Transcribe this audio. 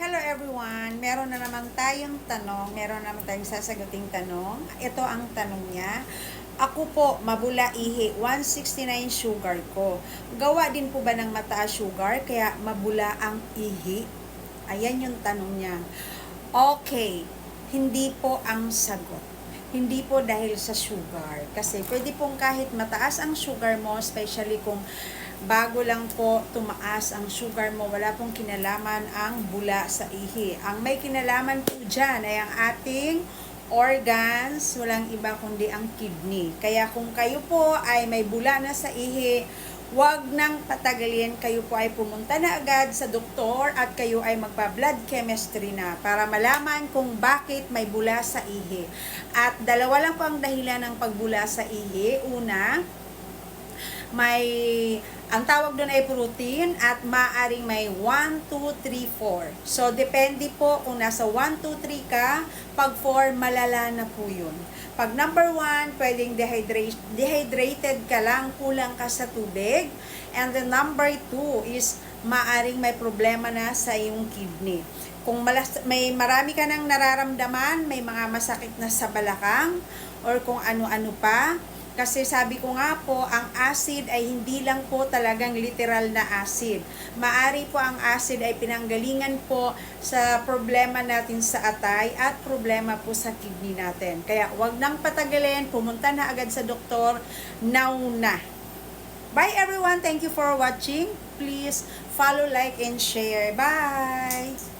Hello everyone! Meron na naman tayong tanong, meron na naman tayong sasaguting tanong. Ito ang tanong niya. Ako po, mabula ihi, 169 sugar ko. Gawa din po ba ng mataas sugar, kaya mabula ang ihi? Ayan yung tanong niya. Okay, hindi po ang sagot. Hindi po dahil sa sugar. Kasi pwede pong kahit mataas ang sugar mo, especially kung bago lang po tumaas ang sugar mo, wala pong kinalaman ang bula sa ihi. Ang may kinalaman po dyan ay ang ating organs, walang iba kundi ang kidney. Kaya kung kayo po ay may bula na sa ihi, wag nang patagalin, kayo po ay pumunta na agad sa doktor at kayo ay magpa-blood chemistry na para malaman kung bakit may bula sa ihi. At dalawa lang po ang dahilan ng pagbula sa ihi. Una, ang tawag doon ay protein at maaring may 1, 2, 3, 4. So, depende po kung nasa 1, 2, 3 ka, pag 4, malala na po yun. Pag number 1, pwedeng dehydrated ka lang, kulang ka sa tubig. And the number 2 is maaring may problema na sa iyong kidney. Kung may marami ka nang nararamdaman, may mga masakit na sa balakang, or kung ano-ano pa, kasi sabi ko nga po, ang acid ay hindi lang po talagang literal na acid. Maari po ang acid ay pinanggalingan po sa problema natin sa atay at problema po sa kidney natin. Kaya wag nang patagalin, pumunta na agad sa doktor, now na. Bye everyone! Thank you for watching. Please follow, like, and share. Bye!